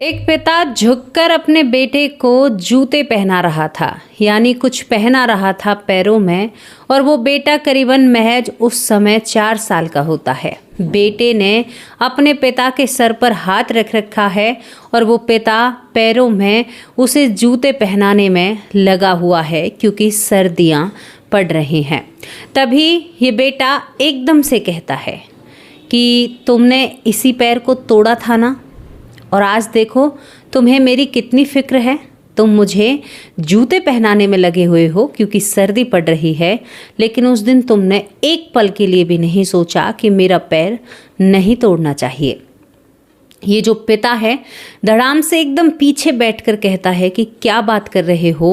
एक पिता झुककर अपने बेटे को जूते पहना रहा था, यानी कुछ पहना रहा था पैरों में। और वो बेटा करीबन महज उस समय 4 साल का होता है। बेटे ने अपने पिता के सर पर हाथ रख रखा है और वो पिता पैरों में उसे जूते पहनाने में लगा हुआ है, क्योंकि सर्दियाँ पड़ रही हैं। तभी ये बेटा एकदम से कहता है कि तुमने इसी पैर को तोड़ा था ना, और आज देखो तुम्हें मेरी कितनी फिक्र है। तुम मुझे जूते पहनाने में लगे हुए हो क्योंकि सर्दी पड़ रही है, लेकिन उस दिन तुमने एक पल के लिए भी नहीं सोचा कि मेरा पैर नहीं तोड़ना चाहिए। ये जो पिता है धड़ाम से एकदम पीछे बैठकर कहता है कि क्या बात कर रहे हो।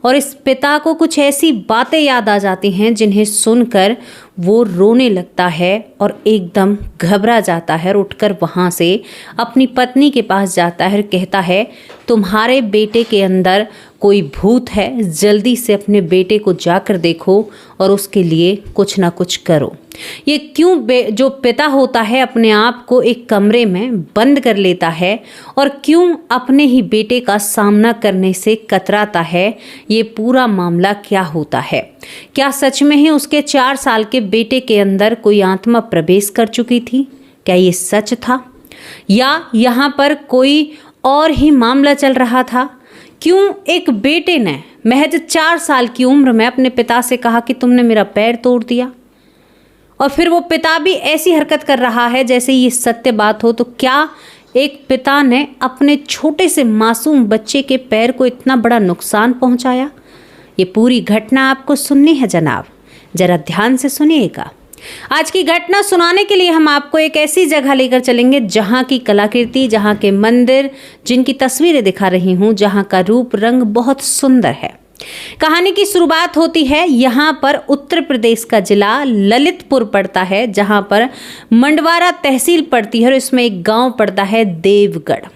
और इस पिता को कुछ ऐसी बातें याद आ जाती हैं जिन्हें सुनकर वो रोने लगता है और एकदम घबरा जाता है और उठकर वहाँ से अपनी पत्नी के पास जाता है और कहता है, तुम्हारे बेटे के अंदर कोई भूत है, जल्दी से अपने बेटे को जाकर देखो और उसके लिए कुछ ना कुछ करो। ये क्यों जो पिता होता है अपने आप को एक कमरे में बंद कर लेता है और क्यों अपने ही बेटे का सामना करने से कतराता है, ये पूरा मामला क्या होता है? क्या सच में ही उसके 4 साल के बेटे के अंदर कोई आत्मा प्रवेश कर चुकी थी? क्या ये सच था या यहाँ पर कोई और ही मामला चल रहा था? क्यों एक बेटे ने महज 4 साल की उम्र में अपने पिता से कहा कि तुमने मेरा पैर तोड़ दिया, और फिर वो पिता भी ऐसी हरकत कर रहा है जैसे ये सत्य बात हो? तो क्या एक पिता ने अपने छोटे से मासूम बच्चे के पैर को इतना बड़ा नुकसान पहुंचाया? ये पूरी घटना आपको सुननी है जनाब, जरा ध्यान से सुनिएगा। आज की घटना सुनाने के लिए हम आपको एक ऐसी जगह लेकर चलेंगे जहां की कलाकृति, जहां के मंदिर, जिनकी तस्वीरें दिखा रही हूं, जहां का रूप रंग बहुत सुंदर है। कहानी की शुरुआत होती है यहाँ पर उत्तर प्रदेश का जिला ललितपुर पड़ता है, जहाँ पर मंडवारा तहसील पड़ती है और इसमें एक गांव पड़ता है देवगढ़।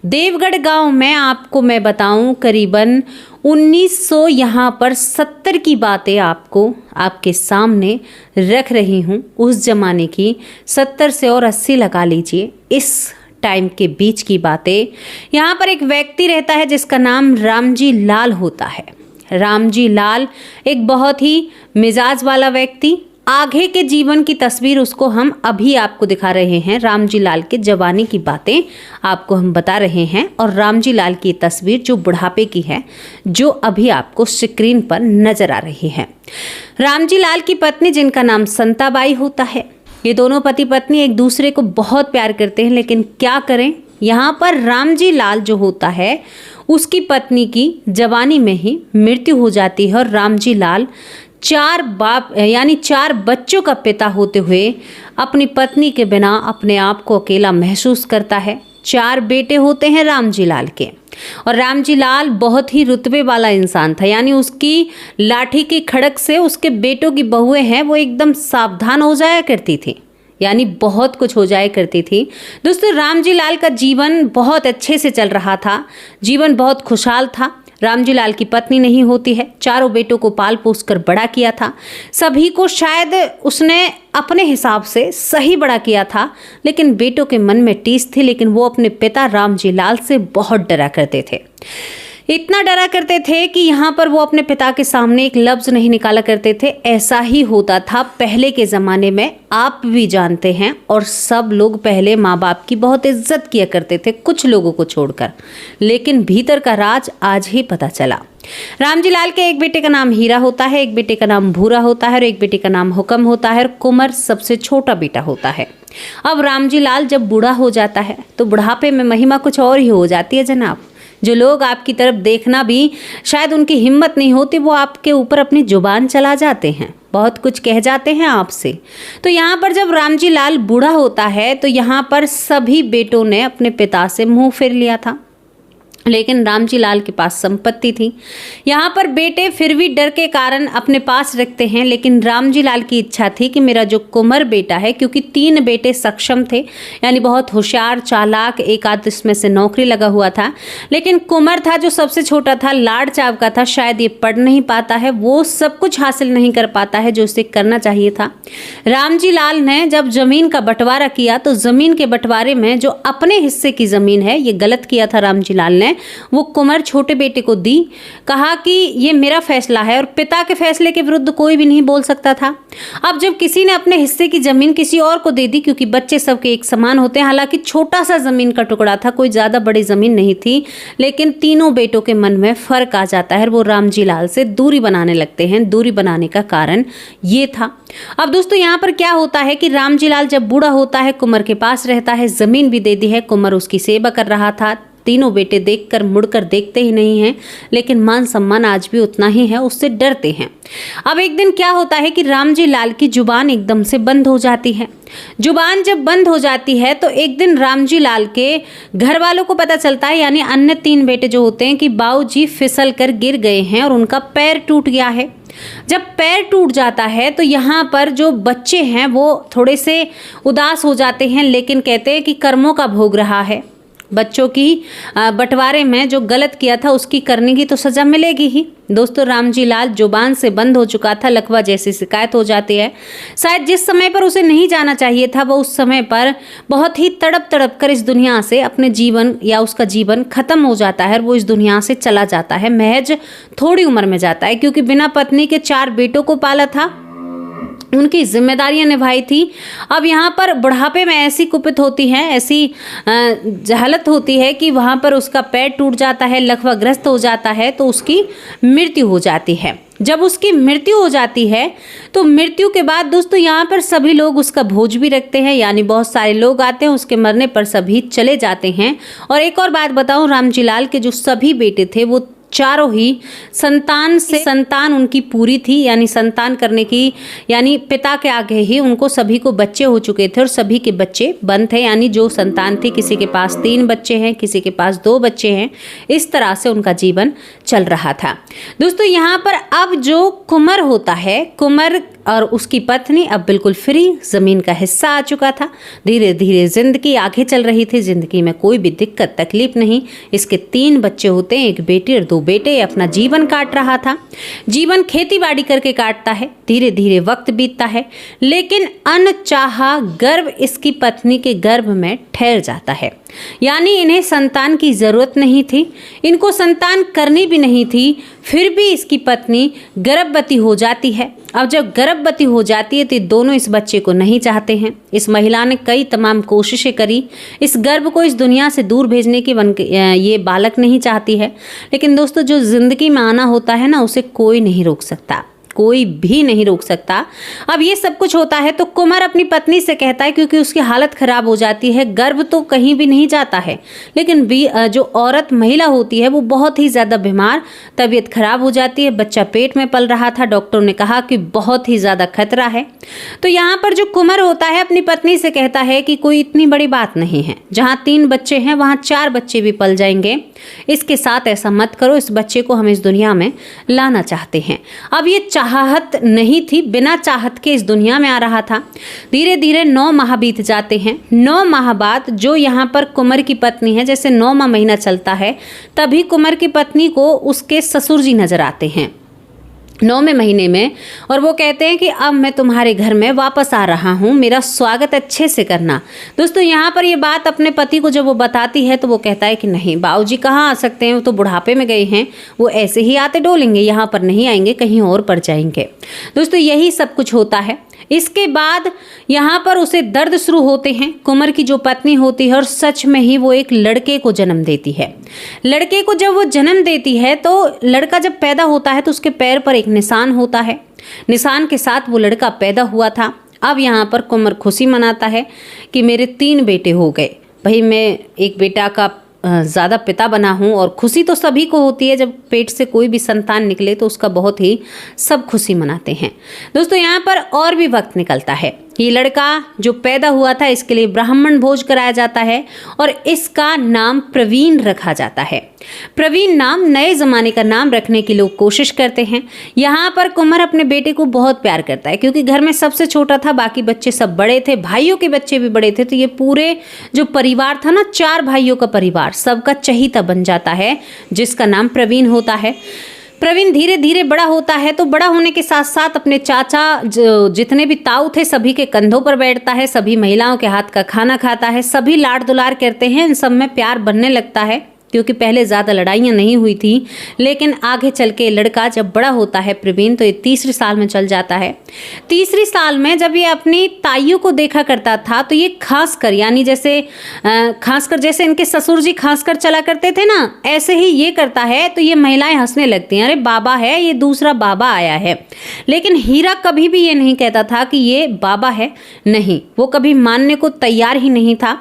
देवगढ़ गांव में आपको मैं बताऊं करीबन 1900 यहाँ पर 70 की बातें आपको आपके सामने रख रही हूँ। उस जमाने की 70 से और 80 लगा लीजिए, इस टाइम के बीच की बातें। यहाँ पर एक व्यक्ति रहता है जिसका नाम रामजी लाल होता है। रामजी लाल एक बहुत ही मिजाज वाला व्यक्ति। आगे के जीवन की तस्वीर उसको हम अभी आपको दिखा रहे हैं। रामजी लाल के जवानी की बातें आपको हम बता रहे हैं और रामजी लाल की तस्वीर जो बुढ़ापे की है, जो अभी आपको स्क्रीन पर नजर आ रही है। रामजी लाल की पत्नी जिनका नाम संताबाई होता है, ये दोनों पति पत्नी एक दूसरे को बहुत प्यार करते हैं, लेकिन क्या करें, यहाँ पर रामजी लाल जो होता है उसकी पत्नी की जवानी में ही मृत्यु हो जाती है और रामजी लाल 4 बच्चों का पिता होते हुए अपनी पत्नी के बिना अपने आप को अकेला महसूस करता है। 4 बेटे होते हैं रामजी लाल के, और रामजी लाल बहुत ही रुतबे वाला इंसान था, यानी उसकी लाठी की खड़क से उसके बेटों की बहुएं हैं वो एकदम सावधान हो जाया करती थी, यानी बहुत कुछ हो जाया करती थी। दोस्तों, रामजी लाल का जीवन बहुत अच्छे से चल रहा था, जीवन बहुत खुशहाल था। रामजी लाल की पत्नी नहीं होती है, 4 बेटों को पाल पोस कर बड़ा किया था। सभी को शायद उसने अपने हिसाब से सही बड़ा किया था, लेकिन बेटों के मन में टीस थी, लेकिन वो अपने पिता रामजी लाल से बहुत डरा करते थे। इतना डरा करते थे कि यहाँ पर वो अपने पिता के सामने एक लफ्ज़ नहीं निकाला करते थे। ऐसा ही होता था पहले के ज़माने में, आप भी जानते हैं, और सब लोग पहले माँ बाप की बहुत इज्जत किया करते थे, कुछ लोगों को छोड़कर। लेकिन भीतर का राज आज ही पता चला। रामजी लाल के एक बेटे का नाम हीरा होता है, एक बेटे का नाम भूरा होता है और एक बेटे का नाम हुक्म होता है, और कुंवर सबसे छोटा बेटा होता है। अब रामजी लाल जब बूढ़ा हो जाता है तो बुढ़ापे में महिमा कुछ और ही हो जाती है जनाब। जो लोग आपकी तरफ देखना भी शायद उनकी हिम्मत नहीं होती, वो आपके ऊपर अपनी जुबान चला जाते हैं, बहुत कुछ कह जाते हैं आपसे। तो यहाँ पर जब रामजी लाल बूढ़ा होता है तो यहाँ पर सभी बेटों ने अपने पिता से मुंह फेर लिया था। लेकिन रामजी लाल के पास संपत्ति थी। यहाँ पर बेटे फिर भी डर के कारण अपने पास रखते हैं, लेकिन रामजी लाल की इच्छा थी कि मेरा जो कुंवर बेटा है, क्योंकि 3 बेटे सक्षम थे, यानी बहुत होशियार चालाक, एक आध इसमें से नौकरी लगा हुआ था, लेकिन कुंवर था जो सबसे छोटा था, लाड़ चाव का था, शायद ये पढ़ नहीं पाता है, वो सब कुछ हासिल नहीं कर पाता है जो उसे करना चाहिए था। रामजी लाल ने जब जमीन का बंटवारा किया तो जमीन के बंटवारे में जो अपने हिस्से की जमीन है, ये गलत किया था रामजी लाल ने, वो कुंवर छोटे बेटे को दी। कहा कि ये मेरा फैसला है और पिता के फैसले के विरुद्ध कोई भी नहीं बोल सकता था। अब जब किसी ने अपने हिस्से की जमीन किसी और को दे दी, क्योंकि बच्चे सबके एक समान होते हैं, हालांकि छोटा सा जमीन का टुकड़ा था, कोई ज्यादा बड़ी जमीन नहीं थी, लेकिन तीनों बेटों के मन में फर्क आ जाता है, वो रामजी लाल से दूरी बनाने लगते हैं। दूरी बनाने का कारण ये था। अब दोस्तों यहाँ पर क्या होता है कि रामजी लाल जब बूढ़ा होता है, कुंवर के पास रहता है, जमीन भी दे दी है, कुंवर उसकी सेवा कर रहा था। तीनों बेटे देखकर मुड़कर देखते ही नहीं हैं, लेकिन मान सम्मान आज भी उतना ही है, उससे डरते हैं। अब एक दिन क्या होता है कि रामजी लाल की जुबान एकदम से बंद हो जाती है। जुबान जब बंद हो जाती है तो एक दिन रामजी लाल के घर वालों को पता चलता है, यानी अन्य 3 बेटे जो होते हैं, कि बाबूजी फिसल कर गिर गए हैं और उनका पैर टूट गया है। जब पैर टूट जाता है तो यहाँ पर जो बच्चे हैं वो थोड़े से उदास हो जाते हैं, लेकिन कहते हैं कि कर्मों का भोग रहा है, बच्चों की बंटवारे में जो गलत किया था उसकी करने की तो सजा मिलेगी ही। दोस्तों रामजी लाल जुबान से बंद हो चुका था, लकवा जैसी शिकायत हो जाती है। शायद जिस समय पर उसे नहीं जाना चाहिए था, वो उस समय पर बहुत ही तड़प तड़प कर इस दुनिया से अपने जीवन या उसका जीवन खत्म हो जाता है और वो इस दुनिया से चला जाता है। महज थोड़ी उम्र में जाता है, क्योंकि बिना पत्नी के 4 बेटों को पाला था, उनकी जिम्मेदारियां निभाई थी। अब यहाँ पर बुढ़ापे में ऐसी कुपित होती है, ऐसी हालत होती है कि वहाँ पर उसका पैर टूट जाता है, लकवाग्रस्त हो जाता है, तो उसकी मृत्यु हो जाती है। जब उसकी मृत्यु हो जाती है तो मृत्यु के बाद दोस्तों यहाँ पर सभी लोग उसका भोज भी रखते हैं, यानी बहुत सारे लोग आते हैं, उसके मरने पर सभी चले जाते हैं। और एक और बात बताऊं, रामजी लाल के जो सभी बेटे थे वो चारों ही संतान उनकी पूरी थी, यानी संतान करने की, यानी पिता के आगे ही उनको सभी को बच्चे हो चुके थे और सभी के बच्चे बंद थे, यानी जो संतान थी, किसी के पास 3 बच्चे हैं, किसी के पास 2 बच्चे हैं, इस तरह से उनका जीवन चल रहा था। दोस्तों यहाँ पर अब जो कुंवर होता है, कुंवर और उसकी पत्नी अब बिल्कुल फ्री, जमीन का हिस्सा आ चुका था, धीरे धीरे जिंदगी आगे चल रही थी, जिंदगी में कोई भी दिक्कत तकलीफ नहीं। इसके 3 बच्चे होते हैं, 1 बेटी और 2 बेटे, अपना जीवन काट रहा था। जीवन खेती बाड़ी करके काटता है, धीरे धीरे वक्त बीतता है, लेकिन अनचाहा गर्भ इसकी पत्नी के गर्भ में ठहर जाता है, यानी इन्हें संतान की जरूरत नहीं थी, इनको संतान करनी भी नहीं थी, फिर भी इसकी पत्नी गर्भवती हो जाती है। अब जब गर्भवती हो जाती है तो दोनों इस बच्चे को नहीं चाहते हैं। इस महिला ने कई तमाम कोशिशें करी इस गर्भ को इस दुनिया से दूर भेजने की, ये बालक नहीं चाहती है, लेकिन दोस्तों जो जिंदगी में आना होता है ना, उसे कोई नहीं रोक सकता, कोई भी नहीं रोक सकता। अब ये सब कुछ होता है तो कुंवर अपनी पत्नी से कहता है, क्योंकि उसकी हालत खराब हो जाती है, गर्भ तो कहीं भी नहीं जाता है, लेकिन जो औरत महिला होती है वो बहुत ही ज़्यादा बीमार, तबीयत खराब हो जाती है, बच्चा पेट में पल रहा था, डॉक्टर ने कहा कि बहुत ही ज़्यादा खतरा है। तो यहाँ पर जो कुंवर होता है अपनी पत्नी से कहता है कि कोई इतनी बड़ी बात नहीं है, जहाँ 3 बच्चे हैं वहाँ 4 बच्चे भी पल जाएंगे, इसके साथ ऐसा मत करो, इस बच्चे को हम इस दुनिया में लाना चाहते हैं। अब ये चाहत नहीं थी, बिना चाहत के इस दुनिया में आ रहा था। धीरे धीरे 9 माह बीत जाते हैं। 9 माह बाद जो यहाँ पर कुंवर की पत्नी है, जैसे 9वां महीना चलता है तभी कुंवर की पत्नी को उसके ससुर जी नजर आते हैं 9वें महीने में, और वो कहते हैं कि अब मैं तुम्हारे घर में वापस आ रहा हूँ, मेरा स्वागत अच्छे से करना। दोस्तों यहाँ पर ये बात अपने पति को जब वो बताती है तो वो कहता है कि नहीं, बाबूजी कहाँ आ सकते हैं, वो तो बुढ़ापे में गए हैं, वो ऐसे ही आते डोलेंगे, यहाँ पर नहीं आएंगे, कहीं और पर जाएंगे। दोस्तों यही सब कुछ होता है। इसके बाद यहाँ पर उसे दर्द शुरू होते हैं। कुंवर की जो पत्नी होती है और सच में ही वो एक लड़के को जन्म देती है। लड़के को जब वो जन्म देती है तो लड़का जब पैदा होता है तो उसके पैर पर एक निशान होता है, निशान के साथ वो लड़का पैदा हुआ था। अब यहाँ पर कुंवर खुशी मनाता है कि मेरे 3 बेटे हो गए, भाई मैं एक बेटा का ज़्यादा पिता बना हूँ। और खुशी तो सभी को होती है, जब पेट से कोई भी संतान निकले तो उसका बहुत ही सब खुशी मनाते हैं। दोस्तों यहाँ पर और भी वक्त निकलता है। ये लड़का जो पैदा हुआ था इसके लिए ब्राह्मण भोज कराया जाता है और इसका नाम प्रवीण रखा जाता है। प्रवीण नाम नए ज़माने का नाम रखने की लोग कोशिश करते हैं। यहाँ पर कुंवर अपने बेटे को बहुत प्यार करता है क्योंकि घर में सबसे छोटा था, बाकी बच्चे सब बड़े थे, भाइयों के बच्चे भी बड़े थे। तो ये पूरे जो परिवार था ना, 4 भाइयों का परिवार, सबका चहीता बन जाता है जिसका नाम प्रवीण होता है। प्रवीण धीरे धीरे बड़ा होता है, तो बड़ा होने के साथ साथ अपने चाचा जितने भी ताऊ थे सभी के कंधों पर बैठता है, सभी महिलाओं के हाथ का खाना खाता है, सभी लाड दुलार करते हैं, इन सब में प्यार बनने लगता है क्योंकि पहले ज़्यादा लड़ाइयाँ नहीं हुई थी। लेकिन आगे चल के लड़का जब बड़ा होता है प्रवीण, तो ये 3री साल में चल जाता है। 3री साल में जब ये अपनी ताइयों को देखा करता था तो ये खासकर यानी जैसे इनके ससुर जी खासकर चला करते थे ना, ऐसे ही ये करता है। तो ये महिलाएं हंसने लगती हैं, अरे बाबा है, ये दूसरा बाबा आया है। लेकिन हीरा कभी भी ये नहीं कहता था कि ये बाबा है, नहीं, वो कभी मानने को तैयार ही नहीं था।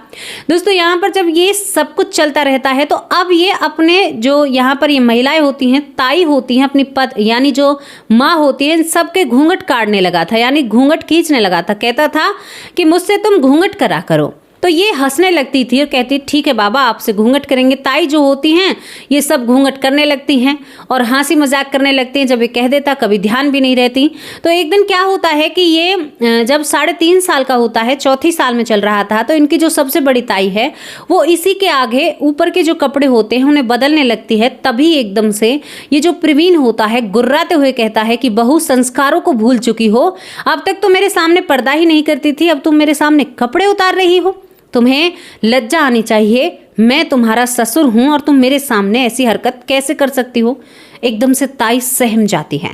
दोस्तों यहाँ पर जब ये सब कुछ चलता रहता है तो अब ये अपने जो यहाँ पर ये महिलाएं होती हैं, ताई होती हैं, अपनी यानी जो माँ होती है, इन सबके घूंघट काटने लगा था, यानी घूंघट खींचने लगा था। कहता था कि मुझसे तुम घूंघट करा करो। तो ये हंसने लगती थी और कहती ठीक है बाबा, आपसे घूंघट करेंगे। ताई जो होती हैं ये सब घूंघट करने लगती हैं और हंसी मजाक करने लगती हैं। जब ये कह देता कभी ध्यान भी नहीं रहती। तो एक दिन क्या होता है कि ये जब 3.5 साल का होता है, 4थी साल में चल रहा था, तो इनकी जो सबसे बड़ी ताई है वो इसी के आगे ऊपर के जो कपड़े होते हैं उन्हें बदलने लगती है। तभी एकदम से ये जो प्रवीण होता है गुर्राते हुए कहता है कि बहू संस्कारों को भूल चुकी हो, अब तक तो मेरे सामने पर्दा ही नहीं करती थी, अब तुम मेरे सामने कपड़े उतार रही हो, तुम्हें लज्जा आनी चाहिए, मैं तुम्हारा ससुर हूं और तुम मेरे सामने ऐसी हरकत कैसे कर सकती हो। एकदम से ताई सहम जाती है,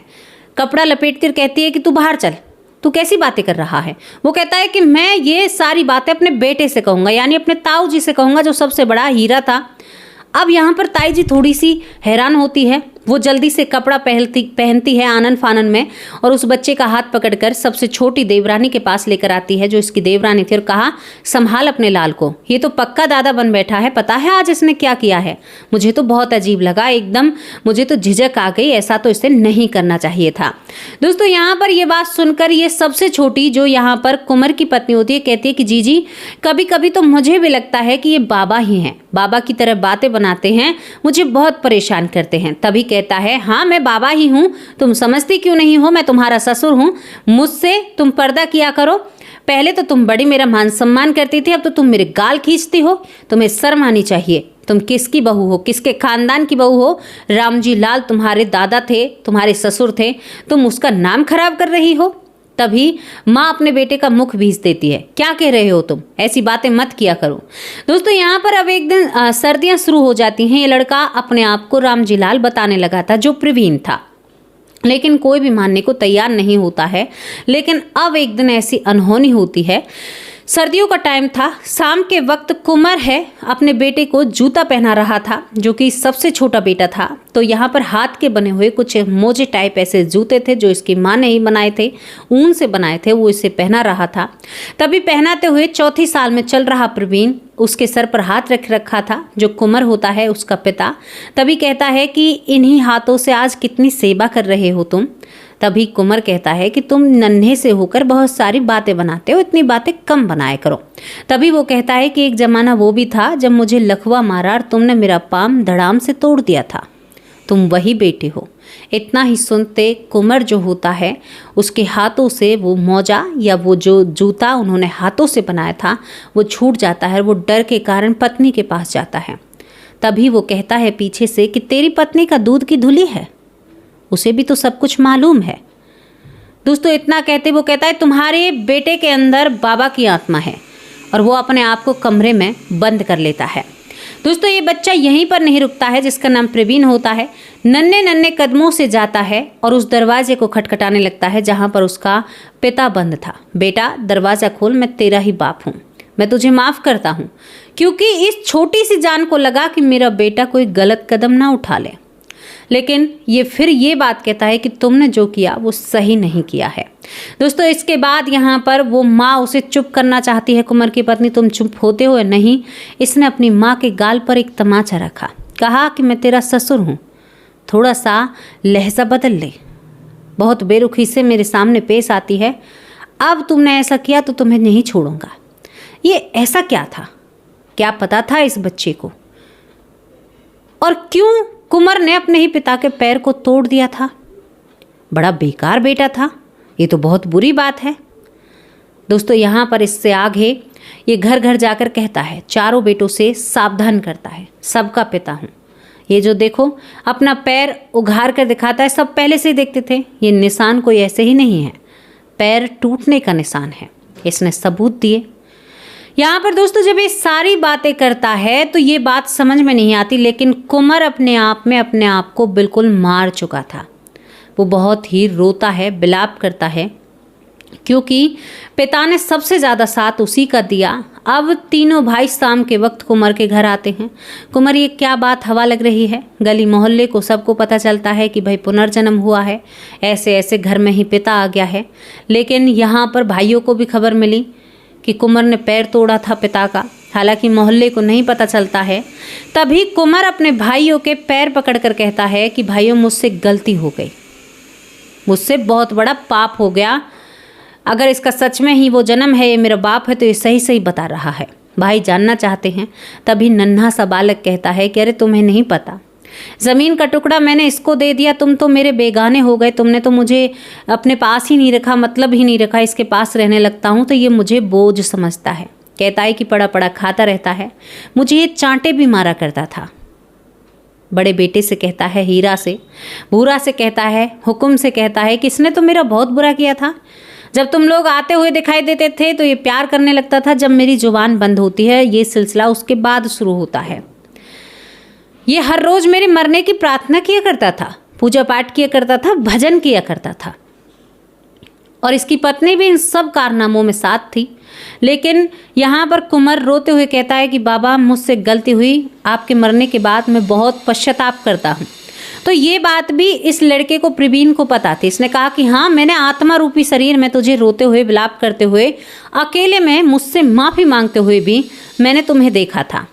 कपड़ा लपेट कर कहती है कि तू बाहर चल, तू कैसी बातें कर रहा है। वो कहता है कि मैं ये सारी बातें अपने बेटे से कहूँगा, यानी अपने ताऊ जी से कहूँगा जो सबसे बड़ा हीरा था। अब यहाँ पर ताई जी थोड़ी सी हैरान होती है, वो जल्दी से कपड़ा पहनती है आनन फानन में और उस बच्चे का हाथ पकड़कर सबसे छोटी देवरानी के पास लेकर आती है जो इसकी देवरानी थी और कहा संभाल अपने लाल को, ये तो पक्का दादा बन बैठा है, पता है आज इसने क्या किया है। मुझे तो बहुत अजीब लगा, एकदम मुझे तो झिझक आ गई, ऐसा तो इसे नहीं करना चाहिए था। दोस्तों यहाँ पर ये बात सुनकर ये सबसे छोटी जो यहाँ पर कुंवर की पत्नी होती है कहती है कि जीजी कभी कभी तो मुझे भी लगता है कि ये बाबा ही हैं, बाबा की तरह बातें बनाते हैं, मुझे बहुत परेशान करते हैं। तभी कहता है हाँ मैं बाबा ही हूँ, तुम समझती क्यों नहीं हो, मैं तुम्हारा ससुर हूँ, मुझसे तुम पर्दा किया करो। पहले तो तुम बड़ी मेरा मान सम्मान करती थी, अब तो तुम मेरे गाल खींचती हो, तुम्हें शर्म आनी चाहिए। तुम किसकी बहू हो, किसके खानदान की बहू हो? रामजी लाल तुम्हारे दादा थे, तुम्हारे ससुर थे, तुम उसका नाम खराब कर रही हो। तभी माँ अपने बेटे का मुख भींच देती है, क्या कह रहे हो तुम, ऐसी बातें मत किया करो। दोस्तों यहाँ पर अब एक दिन सर्दियाँ शुरू हो जाती हैं। ये लड़का अपने आप को रामजी लाल बताने लगा था जो प्रवीण था, लेकिन कोई भी मानने को तैयार नहीं होता है। लेकिन अब एक दिन ऐसी अनहोनी होती है, सर्दियों का टाइम था, शाम के वक्त कुंवर है अपने बेटे को जूता पहना रहा था जो कि सबसे छोटा बेटा था। तो यहाँ पर हाथ के बने हुए कुछ मोजे टाइप ऐसे जूते थे जो इसकी माँ ने ही बनाए थे, ऊन से बनाए थे, वो इसे पहना रहा था। तभी पहनाते हुए 4थी साल में चल रहा प्रवीण उसके सर पर हाथ रख रखा था जो कुंवर होता है उसका पिता। तभी कहता है कि इन्हीं हाथों से आज कितनी सेवा कर रहे हो तुम। तभी कुंवर कहता है कि तुम नन्हे से होकर बहुत सारी बातें बनाते हो, इतनी बातें कम बनाया करो। तभी वो कहता है कि एक जमाना वो भी था जब मुझे लखवा मारा और तुमने मेरा पाम धड़ाम से तोड़ दिया था, तुम वही बेटे हो। इतना ही सुनते कुंवर जो होता है उसके हाथों से वो मोजा या वो जो जूता उन्होंने हाथों से बनाया था वो छूट जाता है। वो डर के कारण पत्नी के पास जाता है। तभी वो कहता है पीछे से कि तेरी पत्नी का दूध की धुली है, उसे भी तो सब कुछ मालूम है। दोस्तों इतना कहते वो कहता है तुम्हारे बेटे के अंदर बाबा की आत्मा है, और वो अपने आप को कमरे में बंद कर लेता है। दोस्तों ये बच्चा यहीं पर नहीं रुकता है जिसका नाम प्रवीण होता है। नन्हे नन्हे कदमों से जाता है और उस दरवाजे को खटखटाने लगता है जहाँ पर उसका पिता बंद था। बेटा दरवाज़ा खोल, मैं तेरा ही बाप हूँ, मैं तुझे माफ़ करता हूँ, क्योंकि इस छोटी सी जान को लगा कि मेरा बेटा कोई गलत कदम ना उठा ले। लेकिन ये फिर ये बात कहता है कि तुमने जो किया वो सही नहीं किया है। दोस्तों इसके बाद यहाँ पर वो माँ उसे चुप करना चाहती है, कुंवर की पत्नी तुम चुप होते हो या नहीं। इसने अपनी माँ के गाल पर एक तमाचा रखा, कहा कि मैं तेरा ससुर हूँ, थोड़ा सा लहजा बदल ले, बहुत बेरुखी से मेरे सामने पेश आती है। अब तुमने ऐसा किया तो तुम्हें नहीं छोड़ूंगा। ये ऐसा क्या था? क्या पता था इस बच्चे को? और क्यों कुंवर ने अपने ही पिता के पैर को तोड़ दिया था? बड़ा बेकार बेटा था, ये तो बहुत बुरी बात है। दोस्तों यहाँ पर इससे आगे ये घर घर जाकर कहता है, चारों बेटों से सावधान करता है, सबका पिता हूँ। ये जो देखो अपना पैर उघार कर दिखाता है, सब पहले से ही देखते थे। ये निशान कोई ऐसे ही नहीं है, पैर टूटने का निशान है। इसने सबूत दिए। यहाँ पर दोस्तों जब ये सारी बातें करता है तो ये बात समझ में नहीं आती, लेकिन कुंवर अपने आप में अपने आप को बिल्कुल मार चुका था। वो बहुत ही रोता है, विलाप करता है, क्योंकि पिता ने सबसे ज़्यादा साथ उसी का दिया। अब तीनों भाई शाम के वक्त कुंवर के घर आते हैं। कुंवर ये क्या बात हवा लग रही है, गली मोहल्ले को सबको पता चलता है कि भाई पुनर्जन्म हुआ है, ऐसे ऐसे घर में ही पिता आ गया है। लेकिन यहाँ पर भाइयों को भी खबर मिली कि कुंवर ने पैर तोड़ा था पिता का, हालांकि मोहल्ले को नहीं पता चलता है। तभी कुंवर अपने भाइयों के पैर पकड़कर कहता है कि भाइयों मुझसे गलती हो गई, मुझसे बहुत बड़ा पाप हो गया। अगर इसका सच में ही वो जन्म है, ये मेरा बाप है, तो ये सही सही बता रहा है। भाई जानना चाहते हैं। तभी नन्हा सा बालक कहता है कि अरे तुम्हें नहीं पता, ज़मीन का टुकड़ा मैंने इसको दे दिया, तुम तो मेरे बेगाने हो गए, तुमने तो मुझे अपने पास ही नहीं रखा, मतलब ही नहीं रखा, इसके पास रहने लगता हूँ तो ये मुझे बोझ समझता है। कहता है कि पड़ा पड़ा खाता रहता है, मुझे ये चांटे भी मारा करता था। बड़े बेटे से कहता है, हीरा से, भूरा से कहता है, हुक्म से कहता है कि इसने तो मेरा बहुत बुरा किया था। जब तुम लोग आते हुए दिखाई देते थे तो ये प्यार करने लगता था, जब मेरी जुबान बंद होती है ये सिलसिला उसके बाद शुरू होता है। ये हर रोज़ मेरे मरने की प्रार्थना किया करता था, पूजा पाठ किया करता था, भजन किया करता था, और इसकी पत्नी भी इन सब कारनामों में साथ थी। लेकिन यहाँ पर कुंवर रोते हुए कहता है कि बाबा मुझसे गलती हुई, आपके मरने के बाद मैं बहुत पश्चाताप करता हूँ। तो ये बात भी इस लड़के को, प्रवीण को पता थी। इसने कहा कि हाँ, मैंने आत्मा रूपी शरीर में तुझे रोते हुए, विलाप करते हुए, अकेले में मुझसे माफ़ी मांगते हुए भी मैंने तुम्हें देखा था।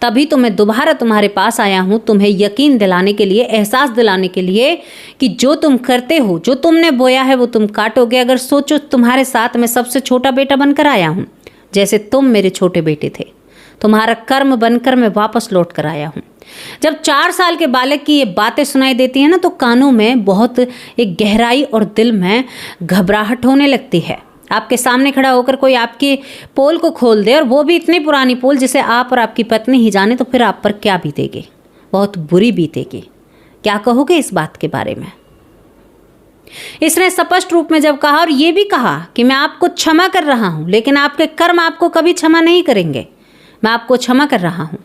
तभी तो मैं दोबारा तुम्हारे पास आया हूँ, तुम्हें यकीन दिलाने के लिए, एहसास दिलाने के लिए कि जो तुम करते हो, जो तुमने बोया है वो तुम काटोगे। अगर सोचो तुम्हारे साथ मैं सबसे छोटा बेटा बनकर आया हूँ, जैसे तुम मेरे छोटे बेटे थे, तुम्हारा कर्म बनकर मैं वापस लौट कर आया हूँ। जब 4 साल के बालक की ये बातें सुनाई देती हैं ना, तो कानों में बहुत एक गहराई और दिल में घबराहट होने लगती है। आपके सामने खड़ा होकर कोई आपके पोल को खोल दे, और वो भी इतनी पुरानी पोल जिसे आप और आपकी पत्नी ही जाने, तो फिर आप पर क्या बीतेगी? बहुत बुरी बीतेगी। क्या कहोगे इस बात के बारे में? इसने स्पष्ट रूप में जब कहा, और ये भी कहा कि मैं आपको क्षमा कर रहा हूँ, लेकिन आपके कर्म आपको कभी क्षमा नहीं करेंगे। मैं आपको क्षमा कर रहा हूँ।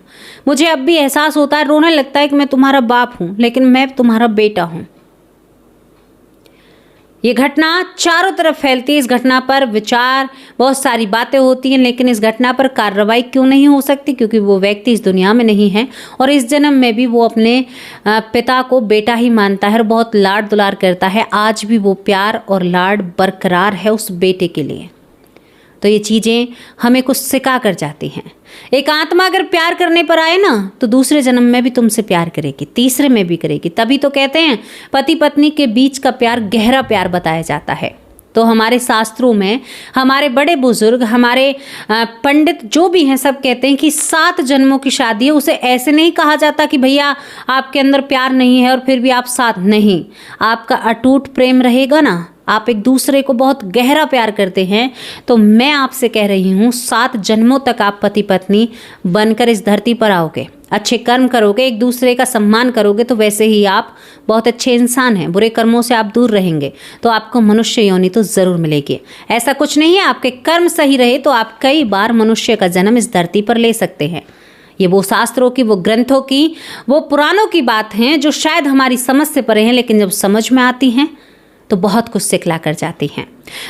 मुझे अब भी एहसास होता है, रोने लगता है कि मैं तुम्हारा बाप हूँ, लेकिन मैं तुम्हारा बेटा हूँ। ये घटना चारों तरफ फैलती है। इस घटना पर विचार, बहुत सारी बातें होती हैं, लेकिन इस घटना पर कार्रवाई क्यों नहीं हो सकती? क्योंकि वो व्यक्ति इस दुनिया में नहीं है, और इस जन्म में भी वो अपने पिता को बेटा ही मानता है और बहुत लाड दुलार करता है। आज भी वो प्यार और लाड बरकरार है उस बेटे के लिए। तो ये चीज़ें हमें कुछ सिखा कर जाती हैं। एक आत्मा अगर प्यार करने पर आए ना, तो दूसरे जन्म में भी तुमसे प्यार करेगी, तीसरे में भी करेगी। तभी तो कहते हैं पति पत्नी के बीच का प्यार गहरा प्यार बताया जाता है। तो हमारे शास्त्रों में हमारे बड़े बुजुर्ग, हमारे पंडित जो भी हैं, सब कहते हैं कि 7 जन्मों की शादी है। उसे ऐसे नहीं कहा जाता कि भैया आपके अंदर प्यार नहीं है और फिर भी आप साथ नहीं। आपका अटूट प्रेम रहेगा ना, आप एक दूसरे को बहुत गहरा प्यार करते हैं, तो मैं आपसे कह रही हूँ 7 जन्मों तक आप पति पत्नी बनकर इस धरती पर आओगे, अच्छे कर्म करोगे, एक दूसरे का सम्मान करोगे, तो वैसे ही आप बहुत अच्छे इंसान हैं। बुरे कर्मों से आप दूर रहेंगे तो आपको मनुष्य योनि तो ज़रूर मिलेगी। ऐसा कुछ नहीं है, आपके कर्म सही रहे तो आप कई बार मनुष्य का जन्म इस धरती पर ले सकते हैं। ये वो शास्त्रों की, वो ग्रंथों की, वो पुराणों की बात हैं जो शायद हमारी समझ से परे हैं, लेकिन जब समझ में आती हैं तो बहुत कुछ सिखला कर जाती हैं।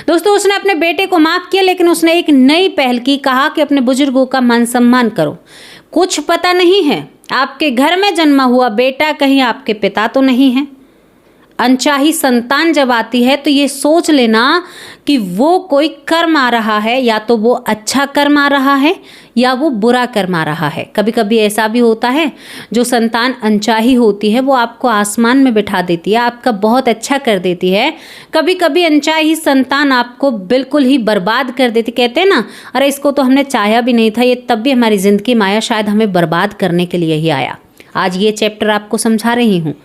दोस्तों, उसने अपने बेटे को माफ़ किया, लेकिन उसने एक नई पहल की। कहा कि अपने बुजुर्गों का मान सम्मान करो। कुछ पता नहीं है, आपके घर में जन्मा हुआ बेटा कहीं आपके पिता तो नहीं है। अनचाही संतान जब आती है तो ये सोच लेना कि वो कोई कर्म आ रहा है, या तो वो अच्छा कर्म आ रहा है या वो बुरा कर्म आ रहा है। कभी कभी ऐसा भी होता है, जो संतान अनचाही होती है वो आपको आसमान में बिठा देती है, आपका बहुत अच्छा कर देती है। कभी कभी अनचाही संतान आपको बिल्कुल ही बर्बाद कर देती। कहते हैं ना, अरे इसको तो हमने चाहा भी नहीं था, ये तब भी हमारी ज़िंदगी में आया, शायद हमें बर्बाद करने के लिए ही आया। आज ये चैप्टर आपको समझा रही हूँ।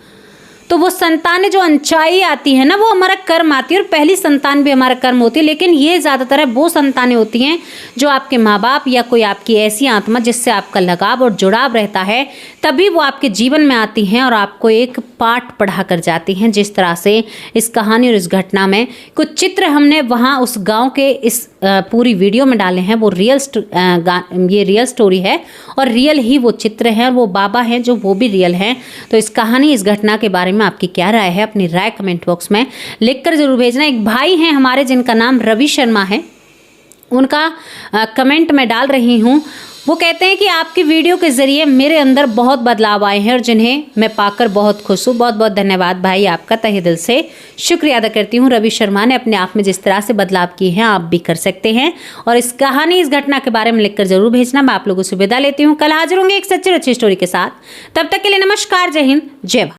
तो वो संतानें जो अनचाही आती है ना, वो हमारा कर्म आती है, और पहली संतान भी हमारा कर्म होती है। लेकिन ये ज़्यादातर है वो संतानें होती हैं जो आपके माँ बाप या कोई आपकी ऐसी आत्मा जिससे आपका लगाव और जुड़ाव रहता है, तभी वो आपके जीवन में आती हैं और आपको एक पाठ पढ़ा कर जाती हैं। जिस तरह से इस कहानी और इस घटना में कुछ चित्र हमने वहाँ उस गाँव के इस पूरी वीडियो में डाले हैं, वो ये रियल स्टोरी है और रियल ही वो चित्र हैं, और वो बाबा हैं जो वो भी रियल हैं। तो इस कहानी, इस घटना के बारे में आपकी क्या राय है, अपनी राय कमेंट बॉक्स में लिखकर जरूर भेजना। एक भाई हैं हमारे जिनका नाम रवि शर्मा है, उनका कमेंट मैं डाल रही हूँ। वो कहते हैं कि आपकी वीडियो के ज़रिए मेरे अंदर बहुत बदलाव आए हैं और जिन्हें मैं पाकर बहुत खुश हूँ। बहुत बहुत धन्यवाद भाई, आपका तहे दिल से शुक्रिया अदा करती हूँ। रवि शर्मा ने अपने आप में जिस तरह से बदलाव किए हैं, आप भी कर सकते हैं। और इस कहानी, इस घटना के बारे में लिखकर जरूर भेजना। मैं आप लोगों से विदा लेती हूँ। कल हाजिर होंगे एक सच्ची अच्छी स्टोरी के साथ। तब तक के लिए नमस्कार, जय हिंद, जय भारत।